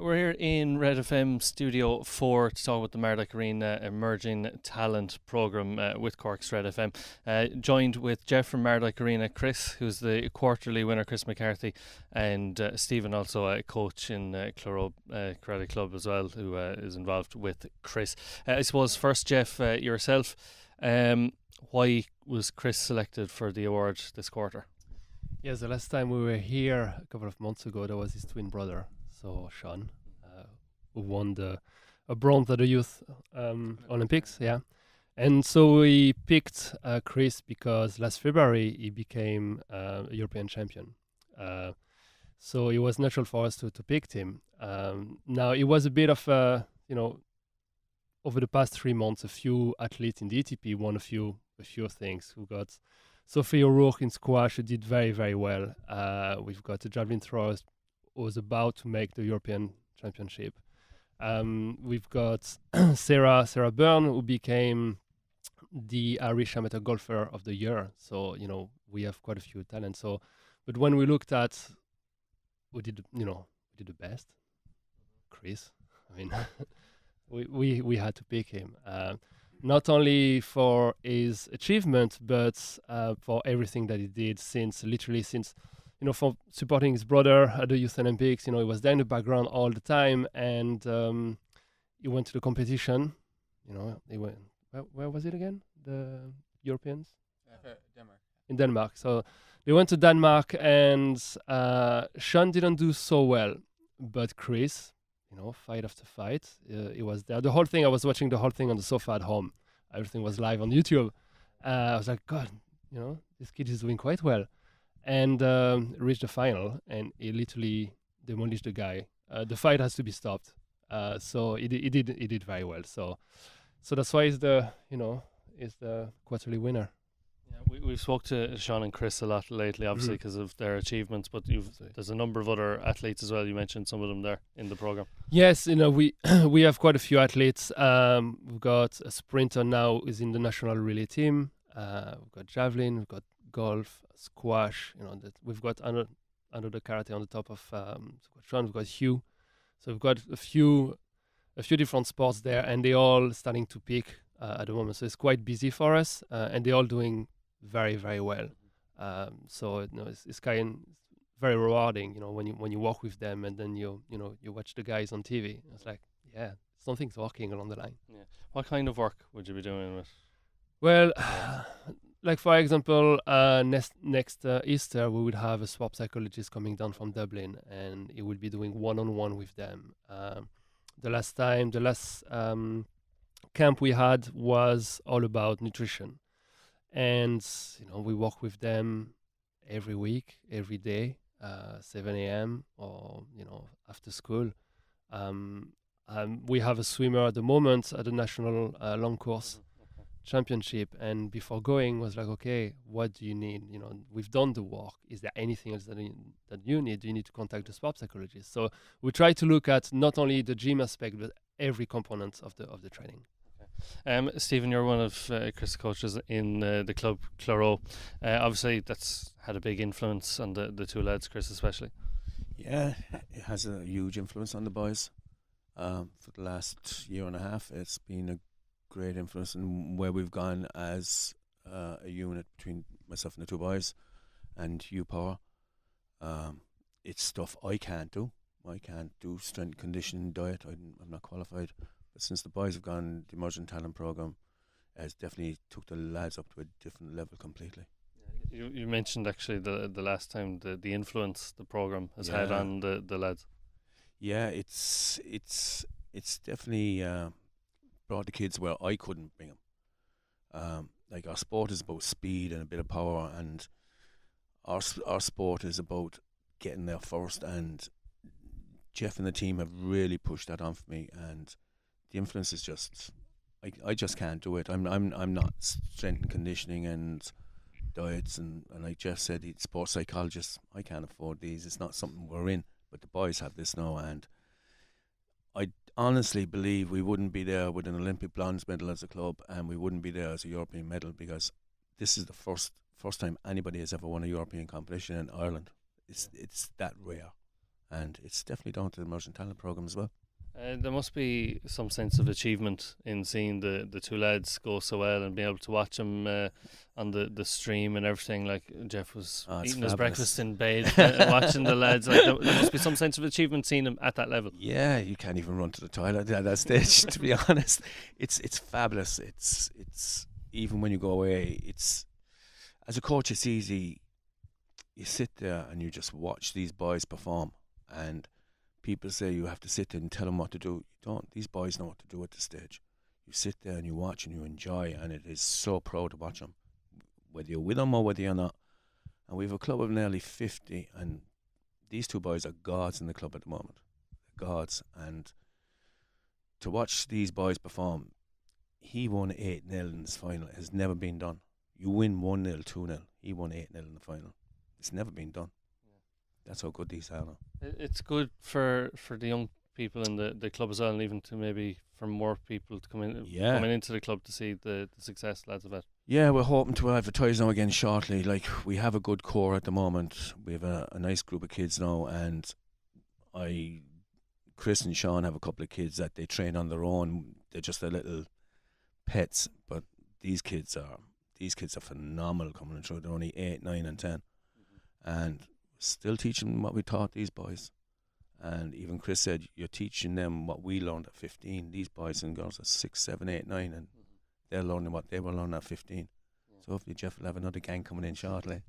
We're here in Red FM Studio 4 to talk about the Mardyke Arena Emerging Talent Programme with Cork's Red FM. Joined with Jeff from Mardyke Arena, Chris, who's the quarterly winner, Chris McCarthy, and Stephen, also a coach in Claro Karate Club as well, who is involved with Chris. I suppose first, Jeff, yourself, why was Chris selected for the award this quarter? Yes, the last time we were here a couple of months ago, there was his twin brother, so Sean, who won a bronze at the Youth Olympics, yeah. And so we picked Chris because last February he became a European champion. So it was natural for us to pick him. Now, it was a bit of a, over the past 3 months, a few athletes in the ETP won a few things. We got Sophie O'Rourke in squash, who did very, very well. We've got a javelin thrower who was about to make the European Championship. We've got Sarah Byrne, who became the Irish Amateur Golfer of the Year. So, we have quite a few talents. So, but when we looked at who did the best, Chris, I mean, we had to pick him. Not only for his achievement, but for everything that he did since, for supporting his brother at the Youth Olympics. He was there in the background all the time, and he went to the competition. He went, where was it again? The Europeans? Denmark. In Denmark. So they went to Denmark, and Sean didn't do so well, but Chris, fight after fight. It was there. The whole thing, I was watching the whole thing on the sofa at home. Everything was live on YouTube. I was like, God, this kid is doing quite well. And reached the final, and he literally demolished the guy. The fight has to be stopped. So he did very well. So that's why he's the quarterly winner. We've spoke to Sean and Chris a lot lately, obviously, because of their achievements, but there's a number of other athletes as well. You mentioned some of them there in the programme. Yes, we we have quite a few athletes. We've got a sprinter now who's in the national relay team. We've got javelin, we've got golf, squash. We've got another karate on the top of Sean. We've got Hugh. So we've got a few different sports there, and they're all starting to peak at the moment. So it's quite busy for us, and they're all doing very, very well. So it's kind of very rewarding, when you walk with them, and then you watch the guys on TV. It's like, yeah, something's working along the line. Yeah. What kind of work would you be doing with? Well, like for example, next Easter we would have a sport psychologist coming down from Dublin, and he will be doing one-on-one with them. The last camp we had was all about nutrition. And, we work with them every week, every day, 7 a.m. or, after school. We have a swimmer at the moment at the National Long Course Championship. And before going was like, okay, what do you need? We've done the work. Is there anything else that you need? Do you need to contact the sport psychologist? So we try to look at not only the gym aspect, but every component of the training. Stephen, you're one of Chris' coaches in the club Claro. Obviously, that's had a big influence on the two lads, Chris especially. Yeah, it has a huge influence on the boys. For the last year and a half, it's been a great influence in where we've gone as a unit between myself and the two boys and Hugh Power. It's stuff I can't do. I can't do strength conditioning, diet. I'm not qualified. But since the boys have gone, the Emerging Talent Programme has definitely took the lads up to a different level completely. You mentioned actually the last time the influence the programme has had on the lads. Yeah, it's definitely brought the kids where I couldn't bring them. Like our sport is about speed and a bit of power, and our sport is about getting there first. And Jeff and the team have really pushed that on for me, and the influence is just, I just can't do it. I'm not strength and conditioning and diets and like Jeff said, he's sports psychologist. I can't afford these. It's not something we're in, but the boys have this now, and I honestly believe we wouldn't be there with an Olympic bronze medal as a club, and we wouldn't be there as a European medal, because this is the first time anybody has ever won a European competition in Ireland. It's that rare. and it's definitely down to the emerging talent program as well. There must be some sense of achievement in seeing the two lads go so well and being able to watch them on the stream and everything. Like Jeff was eating his breakfast in bed, watching the lads. Like there must be some sense of achievement seeing them at that level. Yeah, you can't even run to the toilet at that stage. To be honest, it's fabulous. It's even when you go away. It's as a coach, it's easy. You sit there and you just watch these boys perform, and people say you have to sit there and tell them what to do. You don't. These boys know what to do at the stage. You sit there and you watch and you enjoy, and it is so proud to watch them, whether you're with them or whether you're not. And we have a club of nearly 50, and these two boys are gods in the club at the moment. They're gods. And to watch these boys perform, he won 8-0 in his final. It has never been done. You win 1-0, 2-0. He won 8-0 in the final. It's never been done. That's how good these are now. It's good for the young people in the club as well, and even to maybe for more people to come in, coming into the club to see the success lads have had. Yeah, we're hoping to advertise now again shortly. Like, we have a good core at the moment. We have a nice group of kids now, and Chris and Sean have a couple of kids that they train on their own. They're just their little pets, but these kids are phenomenal coming through. They're only 8, 9 and 10. And still teaching them what we taught these boys. And even Chris said, you're teaching them what we learned at 15. These boys and girls are 6, 7, 8, 9, and they're learning what they were learning at 15. So hopefully Jeff will have another gang coming in shortly.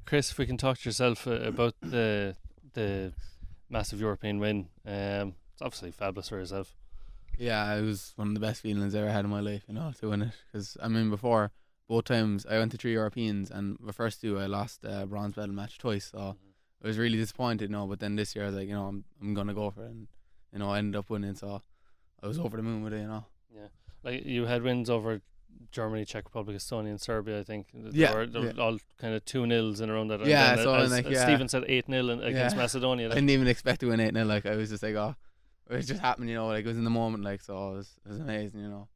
Chris, if we can talk to yourself about the massive European win. It's obviously fabulous for yourself. Yeah, it was one of the best feelings I ever had in my life, to win it. Because, before, both times I went to 3 Europeans, and the first 2 I lost a bronze medal match twice, so I was really disappointed, but then this year I was like, I'm going to go for it, and I ended up winning, so I was over the moon with it, Yeah, like you had wins over Germany, Czech Republic, Estonia and Serbia, I think. They were all kind of 2-0s in a row. Yeah, so Stephen said 8-0 against Macedonia. I didn't even expect to win 8-0, like I was just like, it was just happening, like it was in the moment, like, so it was amazing,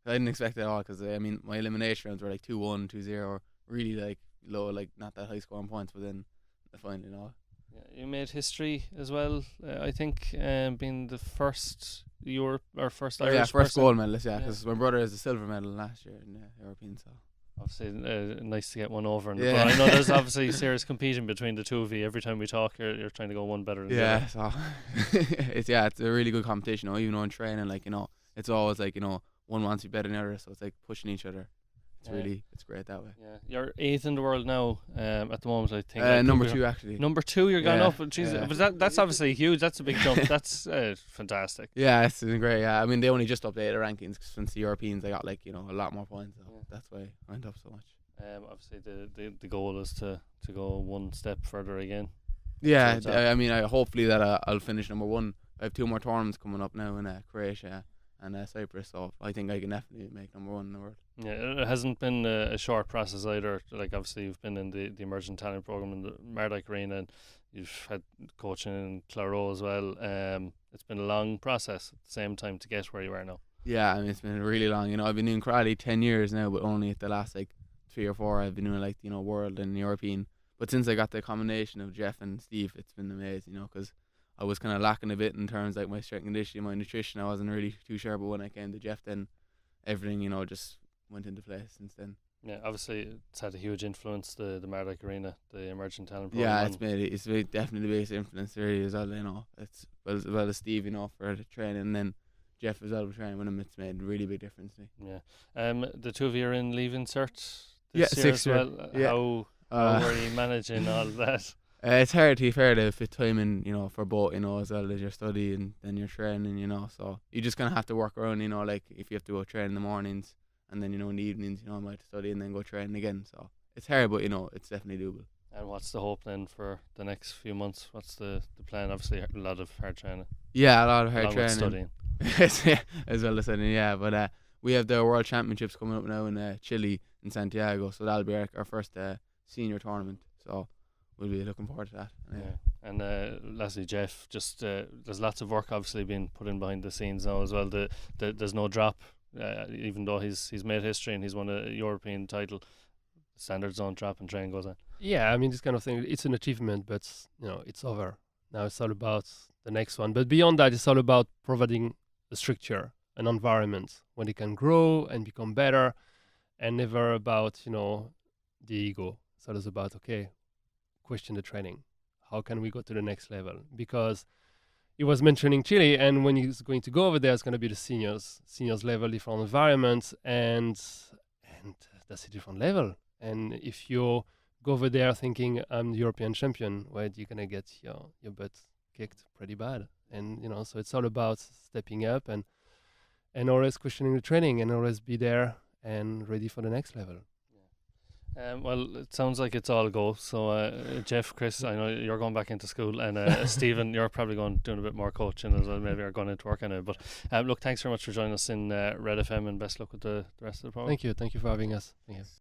I didn't expect it at all, because my elimination rounds were like 2-1, 2-0, really like low, like not that high scoring points, but then the final, Yeah, you made history as well, I think, being the first first Irish first gold medalist, because my brother has a silver medal last year in the European, so obviously nice to get one over. But I know there's obviously serious competing between the two of you. Every time we talk, you're trying to go one better than the other. So it's a really good competition, even in training, like, it's always like, one wants to be better than the other, so it's like pushing each other. It's great that way. Yeah, you're 8th in the world now. At the moment, I think. Number 2 actually. Number 2, you're gone up. But that's obviously huge. That's a big jump. That's fantastic. Yeah, it's great. Yeah, they only just updated the rankings since the Europeans. They got a lot more points. So that's why I went up so much. Obviously, the goal is to go one step further again. Yeah, I hopefully that I'll finish number 1. I have 2 more tournaments coming up now in Croatia and Cyprus, so I think I can definitely make number 1 in the world. Yeah, it hasn't been a short process either. Like, obviously you've been in the emerging talent program in the Mardyke arena, and you've had coaching in Claro as well. It's been a long process at the same time to get where you are now. Yeah, it's been really long. I've been doing karate 10 years now, but only at the last 3 or 4 I've been doing world and European. But since I got the combination of Jeff and Steve, it's been amazing, because I was kind of lacking a bit in terms like my strength and conditioning, my nutrition. I wasn't really too sure, but when I came to Jeff, then everything just went into place since then. Yeah, obviously it's had a huge influence, the Mardyke arena, the emerging talent program. Yeah, it's definitely the biggest influence there as well. It's as well as Steve, for the training, and then Jeff as well for training with him. It's made a really big difference to me. Yeah. The two of you are in Leaving Cert this year as well. Yeah. How were you managing all that? It's hard to fit time in, for both, as well as your study and then your training, so you just kind of have to work around, like if you have to go train in the mornings and then, in the evenings, I might study and then go train again, so it's hard, but, it's definitely doable. And what's the hope then for the next few months? What's the plan? Obviously a lot of hard training. Yeah, a lot of hard training. Studying. As well as studying, yeah, but we have the World Championships coming up now in Chile, in Santiago, so that'll be our first senior tournament, so we'll be looking forward to that. Yeah. And lastly, Jeff, just there's lots of work obviously being put in behind the scenes now as well. There's no drop, even though he's made history and he's won a European title. Standards don't drop and training goes on. Yeah, this kind of thing, it's an achievement, but it's over. Now it's all about the next one. But beyond that, it's all about providing a structure, an environment where they can grow and become better, and never about, the ego. It's always about, okay, question the training. How can we go to the next level? Because he was mentioning Chile, and when he's going to go over there, it's going to be the seniors level, different environment, and that's a different level. And if you go over there thinking I'm the European champion, well, you're going to get your butt kicked pretty bad. And, so it's all about stepping up and always questioning the training and always be there and ready for the next level. Well, it sounds like it's all go. So, Jeff, Chris, I know you're going back into school, and Stephen, you're probably doing a bit more coaching as well. Maybe you're going into work anyway. But look, thanks very much for joining us in Red FM, and best luck with the rest of the program. Thank you for having us. Thank you.